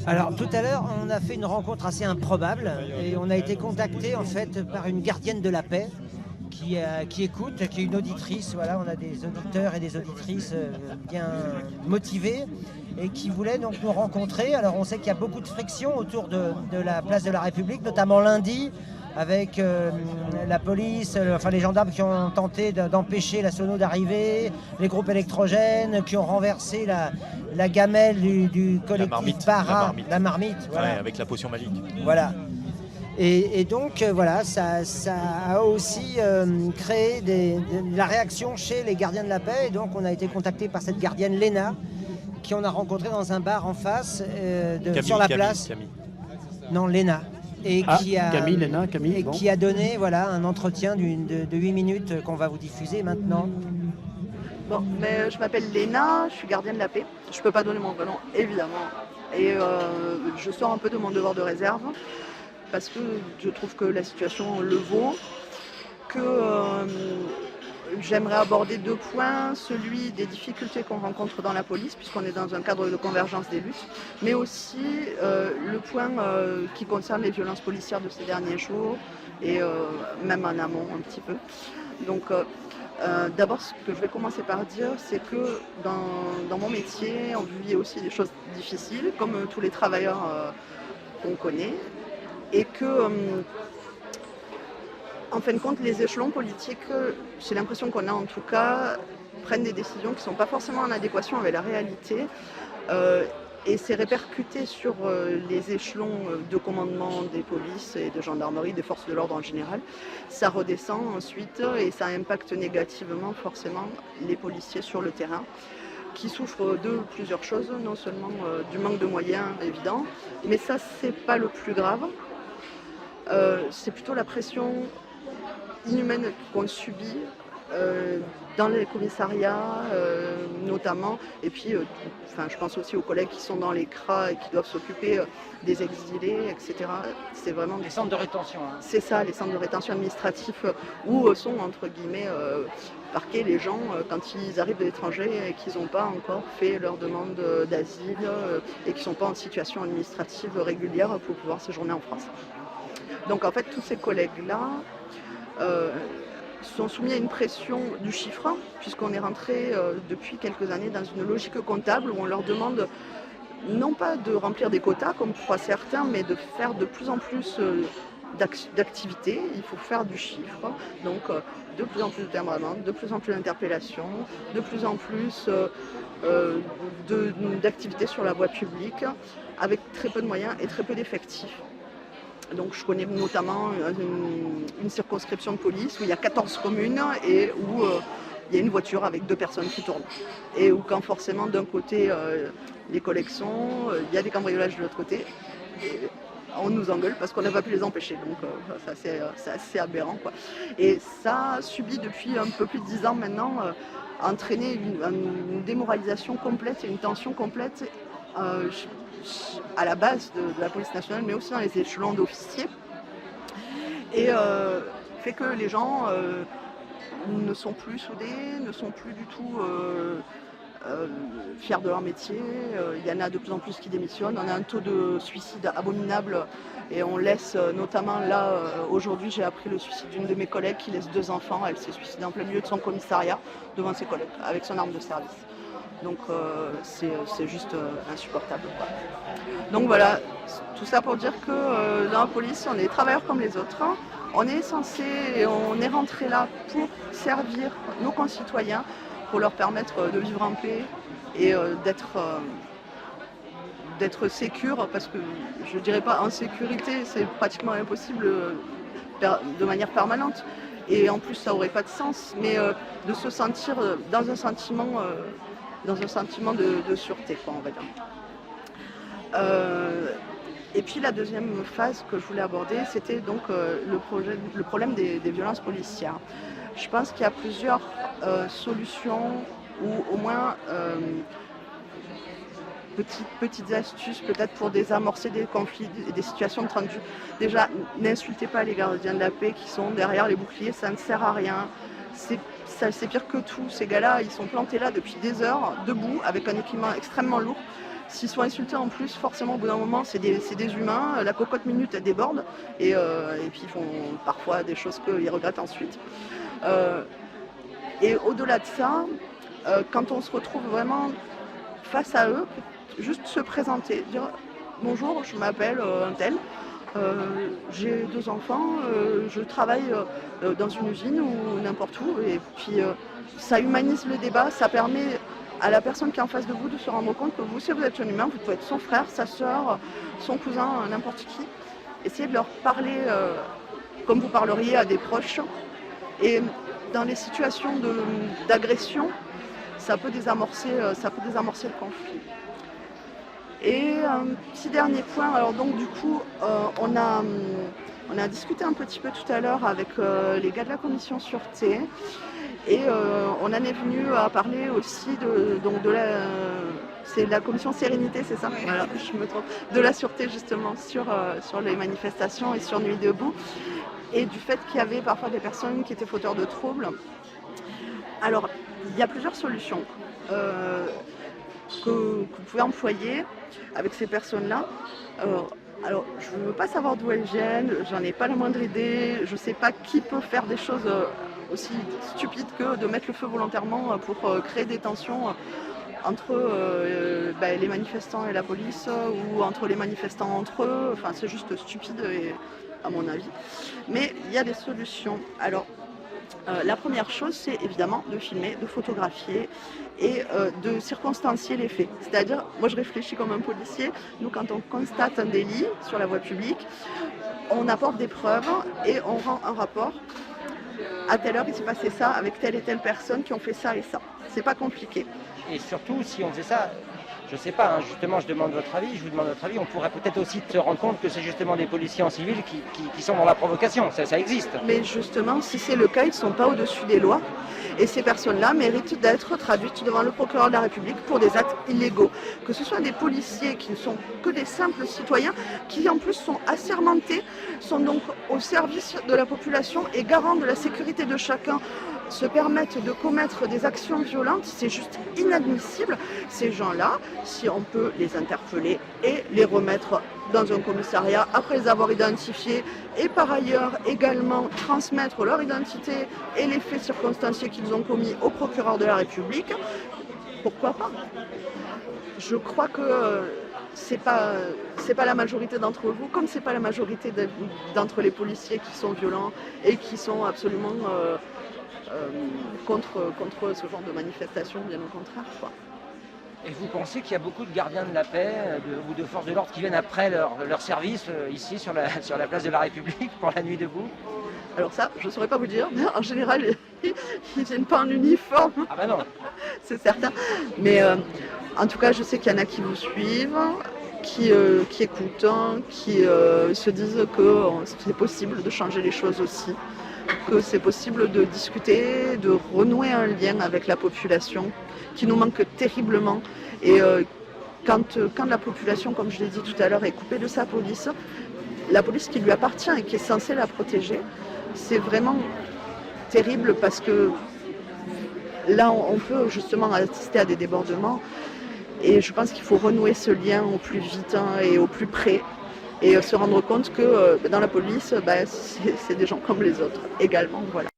Alors tout à l'heure, on a fait une rencontre assez improbable et on a été contacté en fait par une gardienne de la paix qui écoute, qui est une auditrice. Voilà, on a des auditeurs et des auditrices bien motivés et qui voulaient donc nous rencontrer. Alors on sait qu'il y a beaucoup de frictions autour de la place de la République, notamment lundi, avec la police, enfin les gendarmes qui ont tenté d'empêcher la sono d'arriver, les groupes électrogènes qui ont renversé la gamelle du collectif Bara, la marmite, voilà. Ouais, avec la potion magique. Voilà. Et donc voilà, ça a aussi créé de la réaction chez les gardiens de la paix. Et donc on a été contacté par cette gardienne Léna, qui on a rencontré dans un bar en face, sur la place. Camille. Non, Léna. Et Camille, bon. qui a donné voilà, un entretien de 8 minutes qu'on va vous diffuser maintenant. Bon, mais je m'appelle Léna, je suis gardienne de la paix. Je ne peux pas donner mon vrai nom, évidemment. Et je sors un peu de mon devoir de réserve parce que je trouve que la situation le vaut, que j'aimerais aborder 2 points, celui des difficultés qu'on rencontre dans la police, puisqu'on est dans un cadre de convergence des luttes, mais aussi le point qui concerne les violences policières de ces derniers jours, et même en amont un petit peu. Donc d'abord, ce que je vais commencer par dire, c'est que dans mon métier, on vit aussi des choses difficiles, comme tous les travailleurs qu'on connaît, et que en fin de compte, les échelons politiques, j'ai l'impression qu'on a en tout cas, prennent des décisions qui ne sont pas forcément en adéquation avec la réalité. Et c'est répercuté sur les échelons de commandement des polices et de gendarmerie, des forces de l'ordre en général. Ça redescend ensuite et ça impacte négativement forcément les policiers sur le terrain, qui souffrent de plusieurs choses, non seulement du manque de moyens évident, mais ça c'est pas le plus grave. C'est plutôt la pression inhumaine qu'on subit dans les commissariats notamment, et puis je pense aussi aux collègues qui sont dans les CRA et qui doivent s'occuper des exilés, etc. C'est vraiment Les centres de rétention. Hein. C'est ça, les centres de rétention administratifs où sont entre guillemets parqués les gens quand ils arrivent de l'étranger et qu'ils n'ont pas encore fait leur demande d'asile et qui ne sont pas en situation administrative régulière pour pouvoir séjourner en France. Donc en fait, tous ces collègues-là sont soumis à une pression du chiffre, puisqu'on est rentré depuis quelques années dans une logique comptable où on leur demande non pas de remplir des quotas, comme croient certains, mais de faire de plus en plus d'activités. Il faut faire du chiffre, donc de plus en plus de timbres à vente, de plus en plus d'interpellations, de plus en plus d'activités sur la voie publique, avec très peu de moyens et très peu d'effectifs. Donc je connais notamment une circonscription de police où il y a 14 communes et où il y a une voiture avec 2 personnes qui tournent. Et où quand forcément d'un côté les collections, il y a des cambriolages de l'autre côté, et on nous engueule parce qu'on n'a pas pu les empêcher. Donc c'est assez aberrant, quoi. Et ça subit depuis un peu plus de 10 ans maintenant entraîné une démoralisation complète et une tension complète à la base de la police nationale, mais aussi dans les échelons d'officiers, et fait que les gens ne sont plus soudés, ne sont plus du tout fiers de leur métier. Il y en a de plus en plus qui démissionnent. On a un taux de suicide abominable et on laisse notamment là, aujourd'hui j'ai appris le suicide d'une de mes collègues qui laisse 2 enfants. Elle s'est suicidée en plein milieu de son commissariat devant ses collègues avec son arme de service. Donc c'est juste insupportable, quoi. Donc voilà, tout ça pour dire que dans la police, on est travailleurs comme les autres. On est on est rentré là pour servir nos concitoyens, pour leur permettre de vivre en paix et d'être sécure, parce que je ne dirais pas en sécurité, c'est pratiquement impossible de manière permanente. Et en plus, ça n'aurait pas de sens, mais de se sentir dans un sentiment de sûreté, quoi, on va dire. Et puis la deuxième phase que je voulais aborder, c'était donc le problème des violences policières. Je pense qu'il y a plusieurs solutions, ou au moins petites astuces peut-être pour désamorcer des conflits et des situations de tendu. Déjà, n'insultez pas les gardiens de la paix qui sont derrière les boucliers, ça ne sert à rien. C'est pire que tout. Ces gars-là, ils sont plantés là depuis des heures, debout, avec un équipement extrêmement lourd. s'ils sont insultés en plus, forcément au bout d'un moment c'est des humains, la cocotte minute elle déborde et puis ils font parfois des choses qu'ils regrettent ensuite. Et au-delà de ça, quand on se retrouve vraiment face à eux, juste se présenter, dire bonjour, je m'appelle un tel, j'ai 2 enfants, je travaille dans une usine ou n'importe où, et puis ça humanise le débat, ça permet à la personne qui est en face de vous de se rendre compte que vous, si vous êtes un humain, vous pouvez être son frère, sa soeur, son cousin, n'importe qui. Essayez de leur parler comme vous parleriez à des proches. Et dans les situations d'agression, ça peut désamorcer le conflit. Et un petit dernier point, alors donc du coup, on a discuté un petit peu tout à l'heure avec les gars de la commission sûreté. Et on en est venu à parler aussi c'est la commission sérénité, c'est ça? Voilà, je me trompe. De la sûreté justement sur les manifestations et sur Nuit debout. Et du fait qu'il y avait parfois des personnes qui étaient fauteurs de troubles. Alors, il y a plusieurs solutions que vous pouvez employer avec ces personnes-là. Alors, je ne veux pas savoir d'où elles viennent, j'en ai pas la moindre idée, je ne sais pas qui peut faire des choses aussi stupides que de mettre le feu volontairement pour créer des tensions entre les manifestants et la police ou entre les manifestants entre eux. Enfin, c'est juste stupide à mon avis. Mais il y a des solutions. Alors, la première chose, c'est évidemment de filmer, de photographier et de circonstancier les faits. C'est-à-dire, moi je réfléchis comme un policier, nous quand on constate un délit sur la voie publique, on apporte des preuves et on rend un rapport. À telle heure, il s'est passé ça avec telle et telle personne qui ont fait ça et ça. C'est pas compliqué. Et surtout, si on faisait ça, je sais pas, justement, je vous demande votre avis, on pourrait peut-être aussi se rendre compte que c'est justement des policiers en civil qui sont dans la provocation, ça existe. Mais justement, si c'est le cas, ils ne sont pas au-dessus des lois. Et ces personnes-là méritent d'être traduites devant le procureur de la République pour des actes illégaux. Que ce soit des policiers qui ne sont que des simples citoyens, qui en plus sont assermentés, sont donc au service de la population et garants de la sécurité de chacun, se permettent de commettre des actions violentes, c'est juste inadmissible. Ces gens-là, si on peut les interpeller et les remettre dans un commissariat après les avoir identifiés et par ailleurs également transmettre leur identité et les faits circonstanciés qu'ils ont commis au procureur de la République, pourquoi pas? Je crois que c'est pas la majorité d'entre vous, comme c'est pas la majorité d'entre les policiers qui sont violents et qui sont absolument contre ce genre de manifestation, bien au contraire, quoi. Et vous pensez qu'il y a beaucoup de gardiens de la paix ou de forces de l'ordre qui viennent après leur service ici sur la place de la République pour la nuit debout? Alors ça, je ne saurais pas vous dire, mais en général, ils ne viennent pas en uniforme. Ah bah non. C'est certain. Mais en tout cas, je sais qu'il y en a qui vous suivent, qui écoutent, qui se disent que c'est possible de changer les choses aussi, que c'est possible de discuter, de renouer un lien avec la population qui nous manque terriblement. Et quand la population, comme je l'ai dit tout à l'heure, est coupée de sa police, la police qui lui appartient et qui est censée la protéger, c'est vraiment terrible parce que là, on peut justement assister à des débordements et je pense qu'il faut renouer ce lien au plus vite et au plus près et se rendre compte que dans la police, c'est des gens comme les autres également. Voilà.